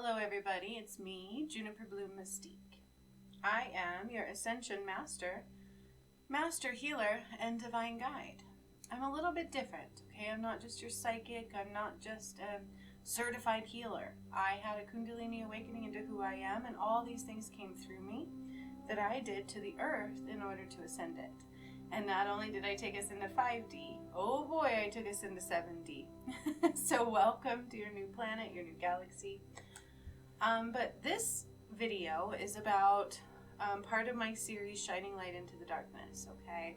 Hello everybody, it's me, Juniper Bloom Mystique. I am your Ascension Master, Master Healer, and Divine Guide. I'm a little bit different, okay? I'm not just your psychic, I'm not just a certified healer. I had a Kundalini awakening into who I am, and all these things came through me that I did to the earth in order to ascend it. And not only did I take us into 5D, oh boy, I took us into 7D. So welcome to your new planet, your new galaxy. But this video is about part of my series, Shining Light into the Darkness, okay?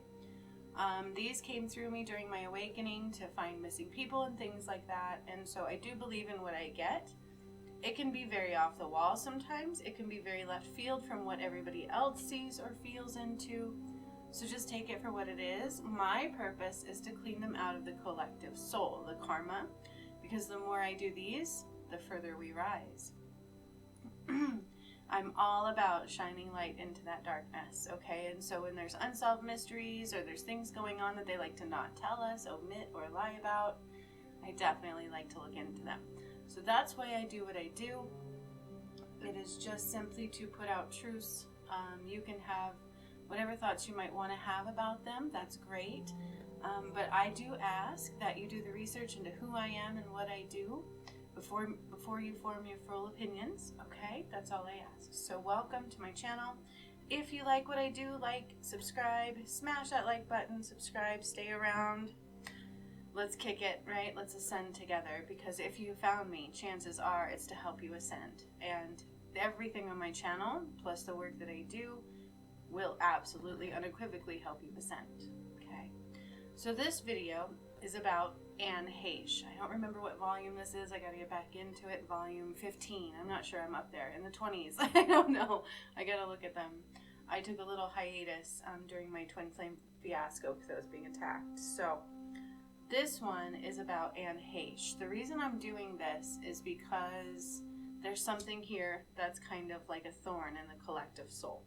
These came through me during my awakening to find missing people and things like that, and so I do believe in what I get. It can be very off the wall sometimes. It can be very left field from what everybody else sees or feels into. So just take it for what it is. My purpose is to clean them out of the collective soul, the karma, because the more I do these, the further we rise. I'm all about shining light into that darkness, okay? And so when there's unsolved mysteries or there's things going on that they like to not tell us, omit, or lie about, I definitely like to look into them. So that's why I do what I do. It is just simply to put out truths. You can have whatever thoughts you might want to have about them. That's great. But I do ask that you do the research into who I am and what I do before you form your full opinions, okay? That's all I ask. So welcome to my channel. If you like what I do, like, subscribe, smash that like button, subscribe, stay around. Let's kick it, right? Let's ascend together, because if you found me, chances are it's to help you ascend. And everything on my channel, plus the work that I do, will absolutely, unequivocally help you ascend, okay? So this video is about Anne Heche. I don't remember what volume this is. I gotta get back into it. Volume 15. I'm not sure. I'm up there in the 20s. I don't know. I gotta look at them. I took a little hiatus during my twin flame fiasco because I was being attacked. So this one is about Anne Heche. The reason I'm doing this is because there's something here that's kind of like a thorn in the collective soul.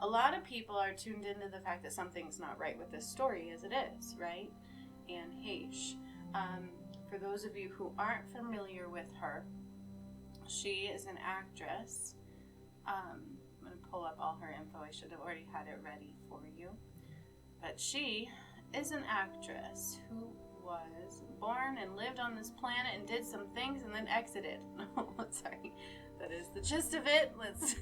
A lot of people are tuned into the fact that something's not right with this story as it is, right? Anne Heche. For those of you who aren't familiar with her, she is an actress. I'm going to pull up all her info. I should have already had it ready for you. But she is an actress who was born and lived on this planet and did some things and then exited. No, sorry. That is the gist of it. Let's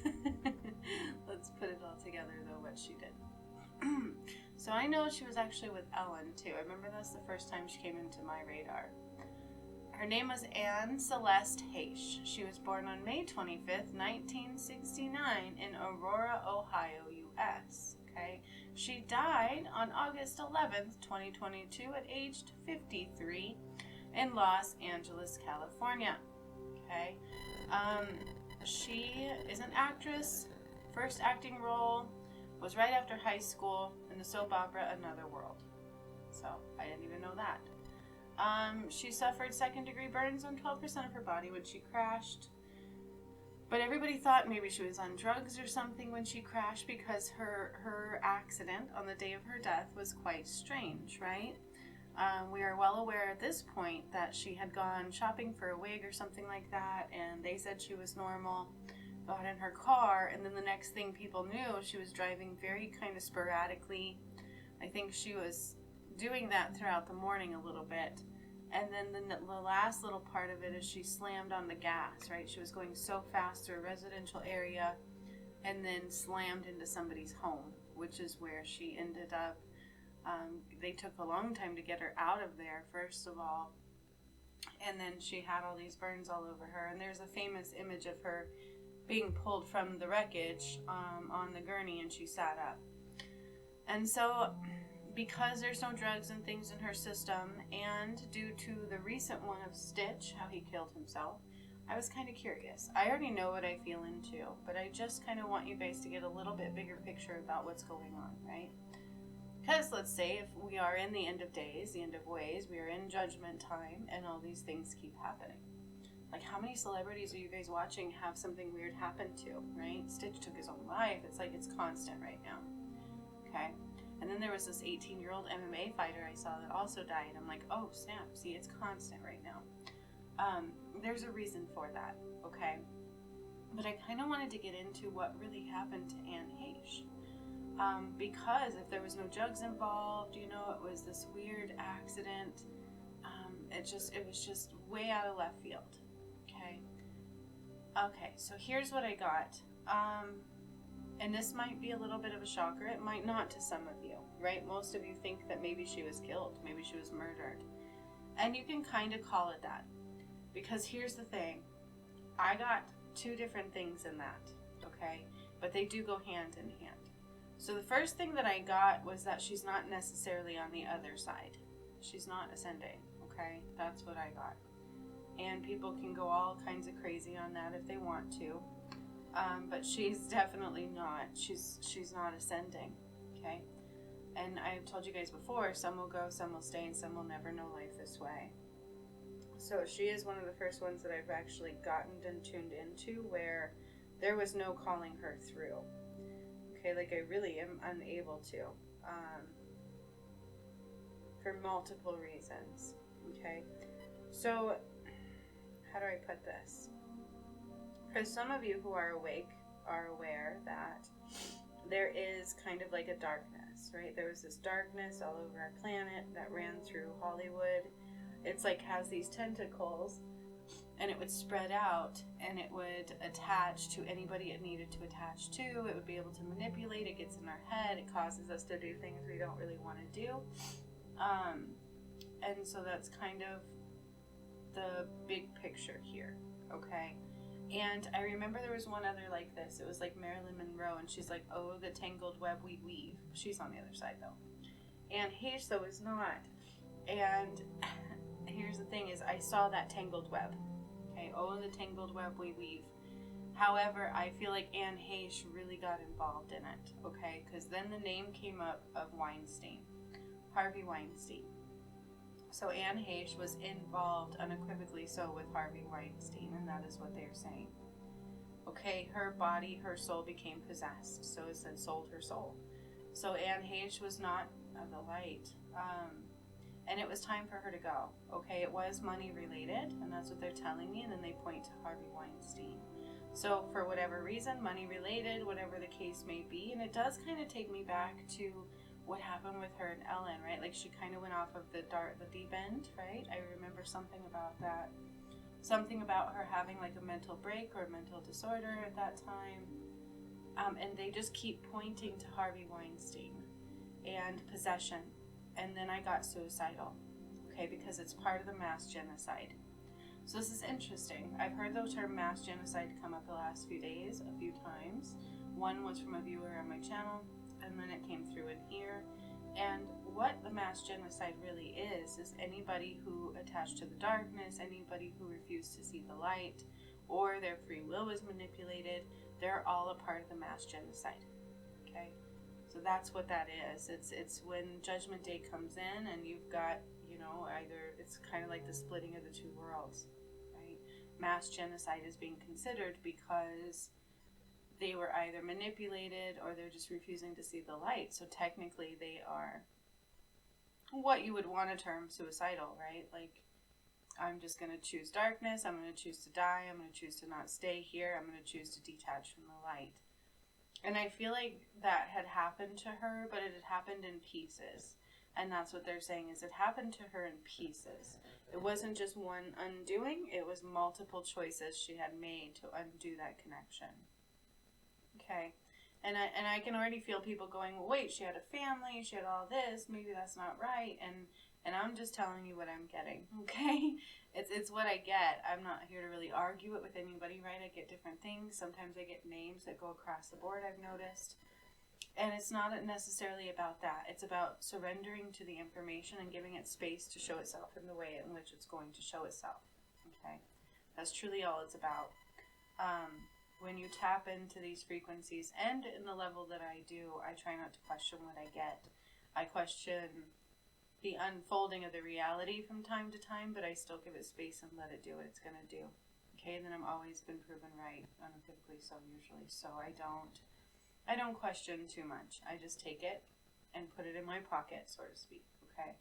put it all together, though, what she did. So I know she was actually with Ellen, too. I remember that's the first time she came into my radar. Her name was Anne Celeste Heche. She was born on May 25th, 1969 in Aurora, Ohio, U.S. Okay? She died on August 11th, 2022 at age 53 in Los Angeles, California. Okay? She is an actress. First acting role was right after high school in the soap opera Another World. So I didn't even know that. She suffered second-degree burns on 12% of her body when she crashed. But everybody thought maybe she was on drugs or something when she crashed, because her accident on the day of her death was quite strange, right? We are well aware at this point that she had gone shopping for a wig or something like that, and they said she was normal, got in her car, and then the next thing people knew, she was driving very kind of sporadically. I think she was doing that throughout the morning a little bit. And then the last little part of it is she slammed on the gas, right? She was going so fast through a residential area and then slammed into somebody's home, which is where she ended up. They took a long time to get her out of there, first of all. And then she had all these burns all over her. And there's a famous image of her being pulled from the wreckage on the gurney, and she sat up. And so, because there's no drugs and things in her system, and due to the recent one of Stitch, how he killed himself, I was kind of curious. I already know what I feel into, but I just kind of want you guys to get a little bit bigger picture about what's going on, right? Because let's say if we are in the end of days, the end of ways, we are in judgment time, and all these things keep happening. Like, how many celebrities are you guys watching have something weird happen to, right? Stitch took his own life. It's like it's constant right now, okay? And then there was this 18-year-old MMA fighter I saw that also died. I'm like, oh, snap. See, it's constant right now. there's a reason for that, okay? But I kind of wanted to get into what really happened to Anne Heche. Because if there was no drugs involved, you know, it was this weird accident. It was just way out of left field. Okay, so here's what I got. And this might be a little bit of a shocker. It might not to some of you, right? Most of you think that maybe she was killed, maybe she was murdered. And you can kind of call it that. Because here's the thing. I got two different things in that, okay? But they do go hand in hand. So the first thing that I got was that she's not necessarily on the other side. She's not ascending, okay? That's what I got. And people can go all kinds of crazy on that if they want to. But she's definitely not. She's not ascending, okay? And I've told you guys before, some will go, some will stay, and some will never know life this way. So she is one of the first ones that I've actually gotten and tuned into where there was no calling her through. Okay, like I really am unable to. For multiple reasons, okay? So, how do I put this? For some of you who are awake are aware that there is kind of like a darkness, right? There was this darkness all over our planet that ran through Hollywood. It's like has these tentacles, and it would spread out, and it would attach to anybody it needed to attach to. It would be able to manipulate. It gets in our head. It causes us to do things we don't really want to do. And so that's kind of the big picture here, okay? And I remember there was one other like this. It was like Marilyn Monroe, and she's like, oh, the tangled web we weave. She's on the other side, though. And Heche, though, is not. And here's the thing is I saw that tangled web. Okay, oh, the tangled web we weave. However, I feel like Anne Heche really got involved in it, okay? Because then the name came up of Weinstein, Harvey Weinstein. So Anne Heche was involved unequivocally so with Harvey Weinstein, and that is what they're saying. Okay, her body, her soul became possessed. So it said sold her soul. So Anne Heche was not of the light. And it was time for her to go. Okay, it was money related, and that's what they're telling me, and then they point to Harvey Weinstein. So for whatever reason, money related, whatever the case may be, and it does kind of take me back to what happened with her and Ellen, right? Like she kind of went off of the deep end, right? I remember something about that. Something about her having like a mental break or a mental disorder at that time. And they just keep pointing to Harvey Weinstein and possession. And then I got suicidal, okay, because it's part of the mass genocide. So this is interesting. I've heard the term mass genocide come up the last few days a few times. One was from a viewer on my channel, and then it came through in here. And what the mass genocide really is anybody who attached to the darkness, anybody who refused to see the light, or their free will was manipulated, they're all a part of the mass genocide, okay? So that's what that is. It's when Judgment Day comes in and you've got, you know, either it's kind of like the splitting of the two worlds, right? Mass genocide is being considered because they were either manipulated or they're just refusing to see the light. So technically they are what you would want to term suicidal, right? Like, I'm just going to choose darkness. I'm going to choose to die. I'm going to choose to not stay here. I'm going to choose to detach from the light. And I feel like that had happened to her, but it had happened in pieces. And that's what they're saying is it happened to her in pieces. It wasn't just one undoing. It was multiple choices she had made to undo that connection. Okay. And I can already feel people going, well, wait, she had a family, she had all this, maybe that's not right. And I'm just telling you what I'm getting, okay? It's what I get. I'm not here to really argue it with anybody, right? I get different things. Sometimes I get names that go across the board, I've noticed. And it's not necessarily about that. It's about surrendering to the information and giving it space to show itself in the way in which it's going to show itself, okay? That's truly all it's about. When you tap into these frequencies, and in the level that I do, I try not to question what I get. I question the unfolding of the reality from time to time, but I still give it space and let it do what it's going to do. Okay, and then I've always been proven right, unequivocally so usually. So I don't question too much. I just take it and put it in my pocket, so to speak. Okay,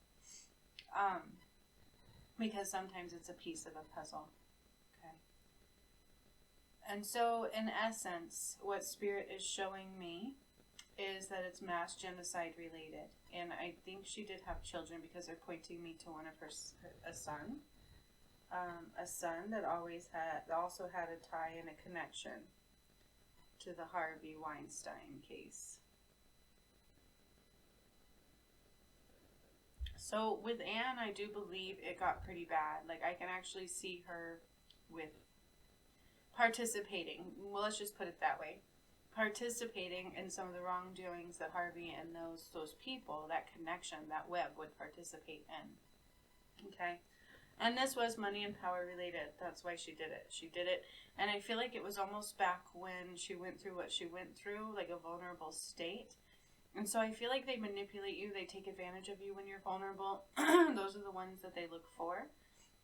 because sometimes it's a piece of a puzzle. And so, in essence, what Spirit is showing me is that it's mass genocide related. And I think she did have children because they're pointing me to one of a son. A son that also had a tie and a connection to the Harvey Weinstein case. So with Anne, I do believe it got pretty bad. Like, I can actually see her with participating. Well, let's just put it that way. Participating in some of the wrongdoings that Harvey and those people, that connection, that web, would participate in. Okay? And this was money and power related. That's why she did it. She did it. And I feel like it was almost back when she went through what she went through, like a vulnerable state. And so I feel like they manipulate you. They take advantage of you when you're vulnerable. Those are the ones that they look for.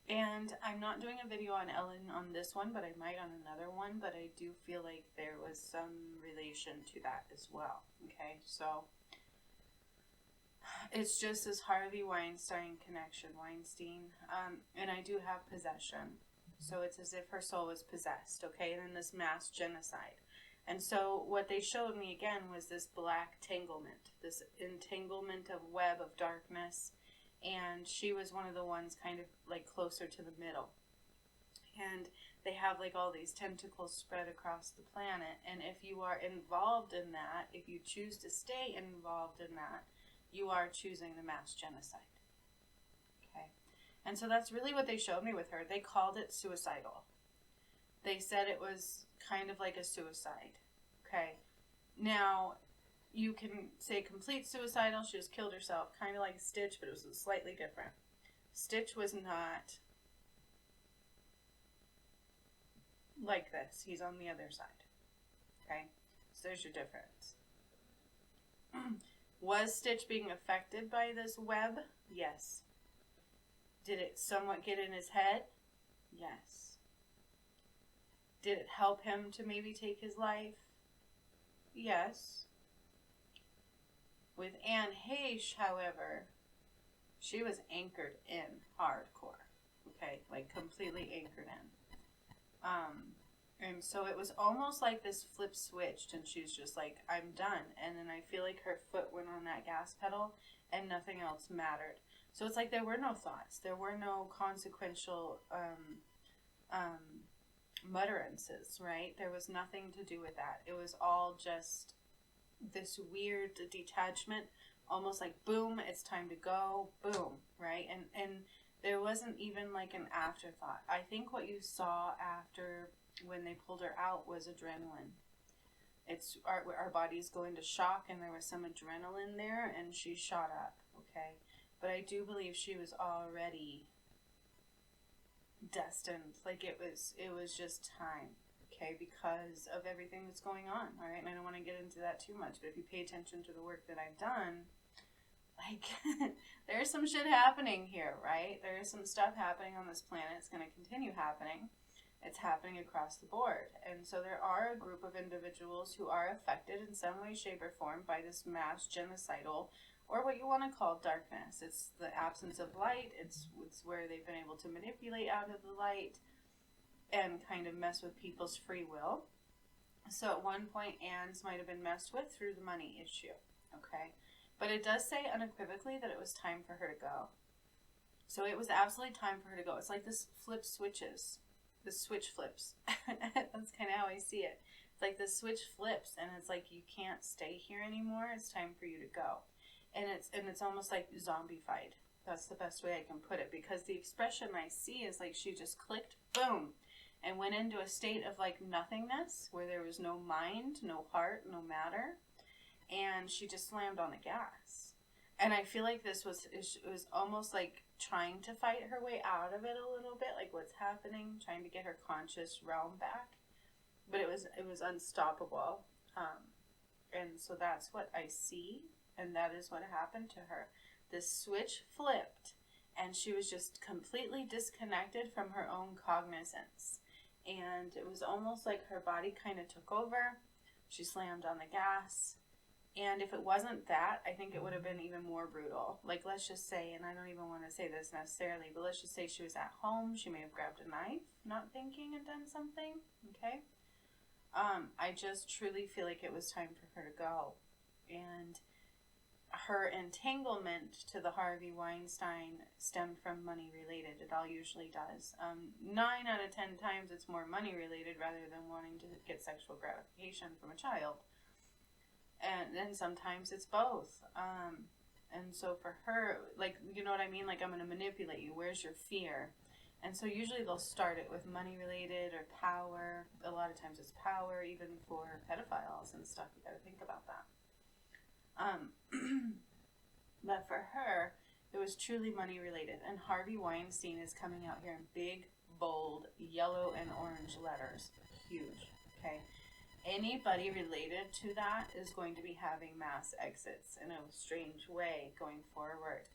And I'm not doing a video on Ellen on this one, but I might on another one. But I do feel like there was some relation to that as well. Okay, so it's just this Harvey Weinstein connection, Weinstein. And I do have possession. So it's as if her soul was possessed, okay? And then this mass genocide. And so what they showed me again was this black tanglement, this entanglement of web of darkness. And she was one of the ones kind of like closer to the middle. And they have like all these tentacles spread across the planet. And if you are involved in that, if you choose to stay involved in that, you are choosing the mass genocide. Okay. And so that's really what they showed me with her. They called it suicidal. They said it was kind of like a suicide. Okay. Now, you can say complete suicidal. She just killed herself. Kind of like Stitch, but it was slightly different. Stitch was not like this. He's on the other side. Okay. So there's your difference. Was Stitch being affected by this web? Yes. Did it somewhat get in his head? Yes. Did it help him to maybe take his life? Yes. With Anne Heche, however, she was anchored in hardcore. Okay, like completely anchored in. And so it was almost like this flip switched and she's just like, I'm done. And then I feel like her foot went on that gas pedal and nothing else mattered. So it's like there were no thoughts. There were no consequential mutterances, right? There was nothing to do with that. It was all just this weird detachment, almost like, boom, it's time to go, boom, right? And there wasn't even like an afterthought. I think what you saw after when they pulled her out was adrenaline. It's our bodies go into shock, and there was some adrenaline there, and she shot up, okay? But I do believe she was already destined. Like it was just time, okay? Because of everything that's going on, all right? And I don't want to get into that too much, but if you pay attention to the work that I've done, like, there's some shit happening here, right? There is some stuff happening on this planet. It's going to continue happening. It's happening across the board. And so there are a group of individuals who are affected in some way, shape, or form by this mass genocidal, or what you want to call darkness. It's the absence of light. It's where they've been able to manipulate out of the light and kind of mess with people's free will. So at one point, Anne's might have been messed with through the money issue, okay? But it does say unequivocally that it was time for her to go. So it was absolutely time for her to go. It's like this flip switches. The switch flips. That's kind of how I see it. It's like the switch flips, and it's like you can't stay here anymore. It's time for you to go. And it's almost like zombified. That's the best way I can put it, because the expression I see is like she just clicked, boom, and went into a state of like nothingness where there was no mind, no heart, no matter, and she just slammed on the gas. And I feel like it was almost like trying to fight her way out of it a little bit, like what's happening, trying to get her conscious realm back. But it was unstoppable. And so that's what I see, and that is what happened to her. The switch flipped, and she was just completely disconnected from her own cognizance. And it was almost like her body kind of took over. She slammed on the gas. And if it wasn't that, I think it would have been even more brutal. Like, let's just say, and I don't even want to say this necessarily, but let's just say she was at home. She may have grabbed a knife, not thinking, and done something, okay? I just truly feel like it was time for her to go. And her entanglement to the Harvey Weinstein stemmed from money related. It all usually does. 9 out of 10 times it's more money related rather than wanting to get sexual gratification from a child. And then sometimes it's both. And so for her, like, you know what I mean? Like, I'm going to manipulate you. Where's your fear? And so usually they'll start it with money related or power. A lot of times it's power, even for pedophiles and stuff. You got to think about that. But for her, it was truly money related. And Harvey Weinstein is coming out here in big, bold, yellow and orange letters. Huge. Okay. Anybody related to that is going to be having mass exits in a strange way going forward.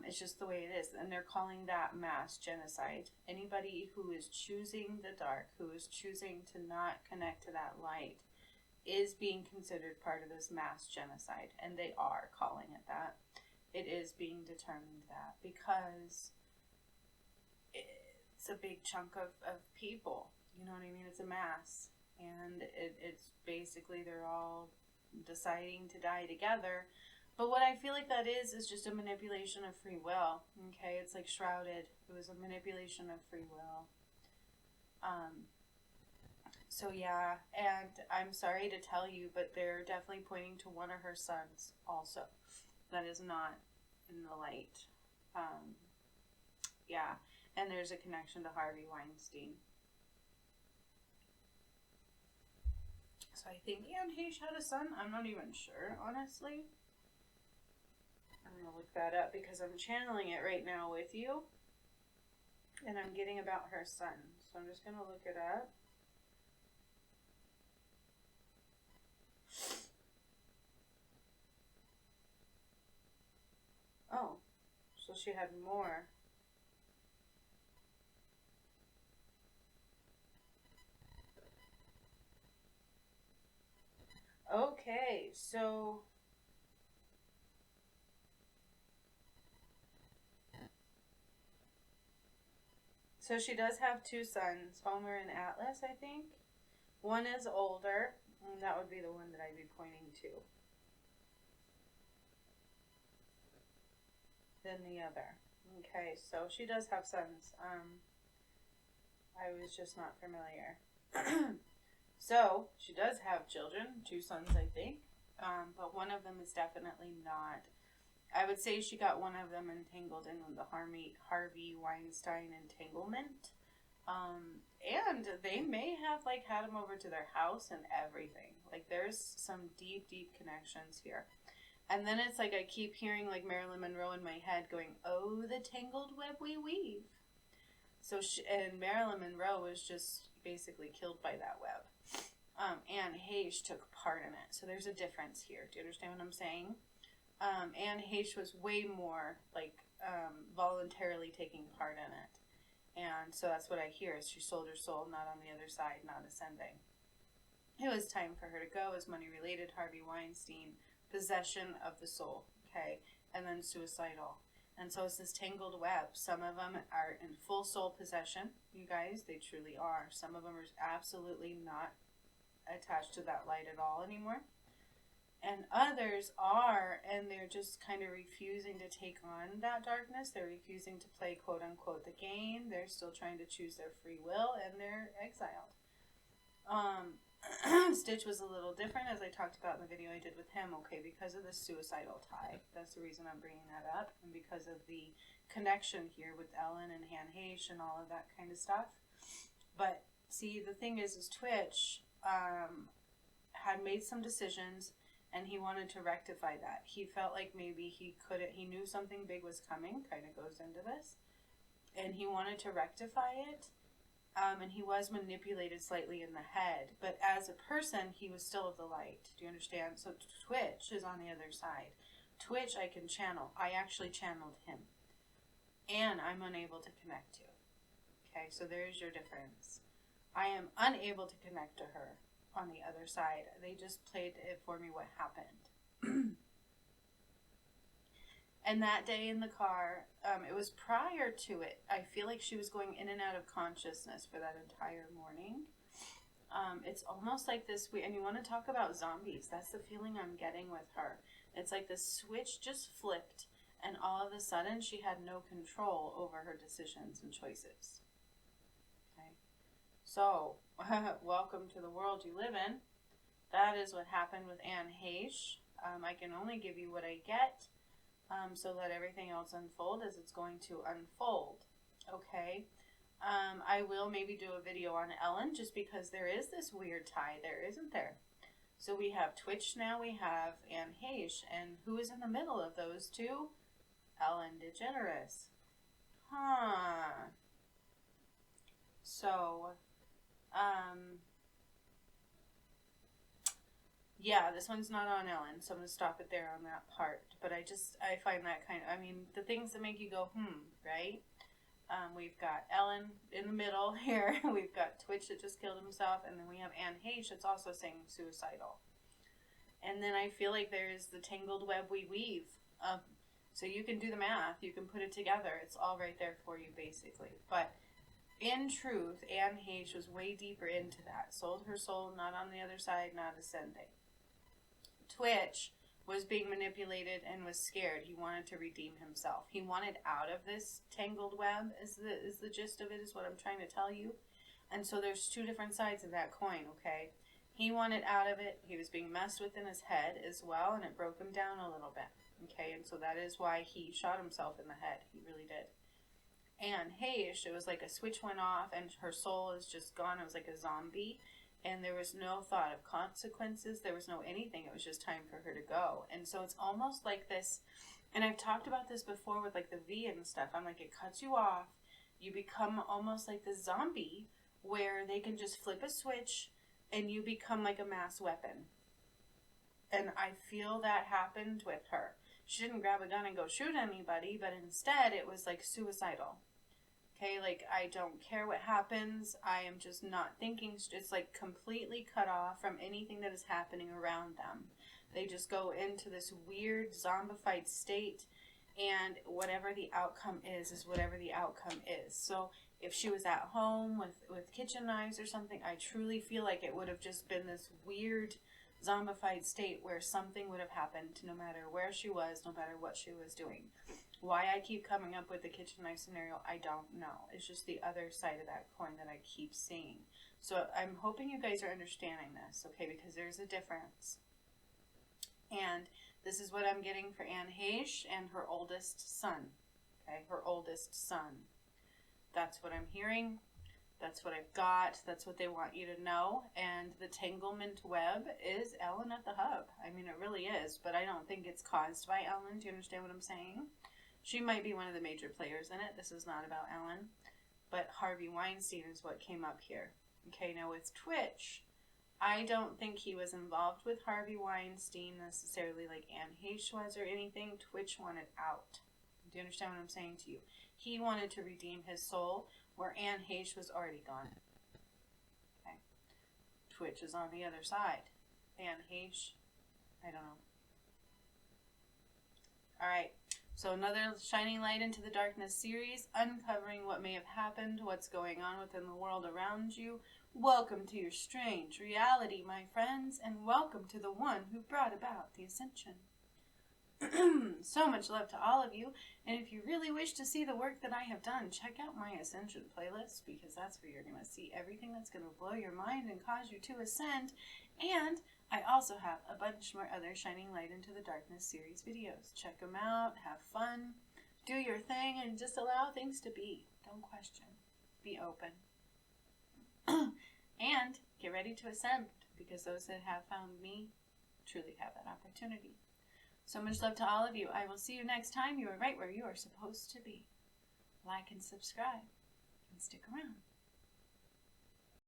It's just the way it is. And they're calling that mass genocide. Anybody who is choosing the dark, who is choosing to not connect to that light, is being considered part of this mass genocide. And they are calling it that. It is being determined that because it's a big chunk of people. You know what I mean? It's a mass. And it's basically they're all deciding to die together. But what I feel like that is just a manipulation of free will. Okay, it's like shrouded. It was a manipulation of free will. So yeah, and I'm sorry to tell you, but they're definitely pointing to one of her sons also. That is not in the light. Yeah, and there's a connection to Harvey Weinstein. So I think Anne Heche had a son. I'm not even sure, honestly. I'm going to look that up because I'm channeling it right now with you. And I'm getting about her son. So I'm just going to look it up. Oh, so she had more. Okay, so she does have two sons, Homer and Atlas, I think. One is older, and that would be the one that I'd be pointing to, than the other. Okay, so she does have sons. I was just not familiar. So, she does have children, two sons, I think, but one of them is definitely not. I would say she got one of them entangled in the Harvey Weinstein entanglement, and they may have, like, had him over to their house and everything. Like, there's some deep, deep connections here. And then it's like I keep hearing, like, Marilyn Monroe in my head going, oh, the tangled web we weave. So, and Marilyn Monroe was just basically killed by that web. Anne Heche took part in it. So there's a difference here. Do you understand what I'm saying? Anne Heche was way more, like, voluntarily taking part in it. And so that's what I hear is she sold her soul, not on the other side, not ascending. It was time for her to go. It was money related, Harvey Weinstein, possession of the soul, okay? And then suicidal. And so it's this tangled web. Some of them are in full soul possession, you guys. They truly are. Some of them are absolutely not attached to that light at all anymore. And others are, and they're just kind of refusing to take on that darkness. They're refusing to play, quote unquote, the game. They're still trying to choose their free will, and they're exiled. Stitch was a little different, as I talked about in the video I did with him, okay, because of the suicidal tie. That's the reason I'm bringing that up, and because of the connection here with Ellen and Anne Heche and all of that kind of stuff. But, see, the thing is Twitch had made some decisions, and he wanted to rectify that. He felt like maybe he knew something big was coming, kind of goes into this, and he wanted to rectify it. And he was manipulated slightly in the head. But as a person, he was still of the light. Do you understand? So Twitch is on the other side. Twitch I can channel. I actually channeled him. And I'm unable to connect to. Okay, so there's your difference. I am unable to connect to her on the other side. They just played it for me what happened. And that day in the car, it was prior to it. I feel like she was going in and out of consciousness for that entire morning. It's almost like this, and you want to talk about zombies. That's the feeling I'm getting with her. It's like the switch just flipped, and all of a sudden she had no control over her decisions and choices. Okay, so welcome to the world you live in. That is what happened with Anne Heche. I can only give you what I get, so let everything else unfold as it's going to unfold. Okay. I will maybe do a video on Ellen, just because there is this weird tie there, isn't there? So we have Twitch now, we have Anne Heche, and who is in the middle of those two? Ellen DeGeneres. Huh. So, yeah, this one's not on Ellen, so I'm going to stop it there on that part. But I find that kind of, I mean, the things that make you go, right? We've got Ellen in the middle here. We've got Twitch that just killed himself. And then we have Anne Heche that's also saying suicidal. And then I feel like there's the tangled web we weave. So you can do the math. You can put it together. It's all right there for you, basically. But in truth, Anne Heche was way deeper into that. Sold her soul, not on the other side, not ascending. Twitch was being manipulated and was scared. He wanted to redeem himself. He wanted out of this tangled web, is the gist of it, is what I'm trying to tell you. And so there's two different sides of that coin, okay? He wanted out of it. He was being messed with in his head as well, and it broke him down a little bit, okay? And so that is why he shot himself in the head. He really did. And Heche, it was like a switch went off, and her soul is just gone. It was like a zombie. And there was no thought of consequences. There was no anything. It was just time for her to go. And so it's almost like this, and I've talked about this before with like the V and stuff. I'm like, it cuts you off. You become almost like the zombie where they can just flip a switch and you become like a mass weapon. And I feel that happened with her. She didn't grab a gun and go shoot anybody, but instead it was like suicidal. Okay, like, I don't care what happens. I am just not thinking. It's like completely cut off from anything that is happening around them. They just go into this weird zombified state, and whatever the outcome is whatever the outcome is. So if she was at home with kitchen knives or something, I truly feel like it would have just been this weird zombified state where something would have happened no matter where she was, no matter what she was doing. Why I keep coming up with the kitchen knife scenario, I don't know. It's just the other side of that coin that I keep seeing. So I'm hoping you guys are understanding this, okay, because there's a difference. And this is what I'm getting for Anne Heche and her oldest son, okay, her oldest son. That's what I'm hearing. That's what I've got. That's what they want you to know. And the tanglement web is Ellen at the hub. I mean, it really is, but I don't think it's caused by Ellen. Do you understand what I'm saying? She might be one of the major players in it. This is not about Ellen. But Harvey Weinstein is what came up here. Okay, now with Twitch, I don't think he was involved with Harvey Weinstein necessarily like Anne Heche was or anything. Twitch wanted out. Do you understand what I'm saying to you? He wanted to redeem his soul, where Anne Heche was already gone. Okay. Twitch is on the other side. Anne Heche, I don't know. Alright, so another Shining Light into the Darkness series, uncovering what may have happened, what's going on within the world around you. Welcome to your strange reality, my friends, and welcome to the one who brought about the ascension. So much love to all of you, and if you really wish to see the work that I have done, check out my Ascension playlist, because that's where you're going to see everything that's going to blow your mind and cause you to ascend. And I also have a bunch more other Shining Light into the Darkness series videos. Check them out, have fun, do your thing, and just allow things to be. Don't question. Be open. And get ready to ascend, because those that have found me truly have that opportunity. So much love to all of you. I will see you next time. You are right where you are supposed to be. Like and subscribe, and stick around.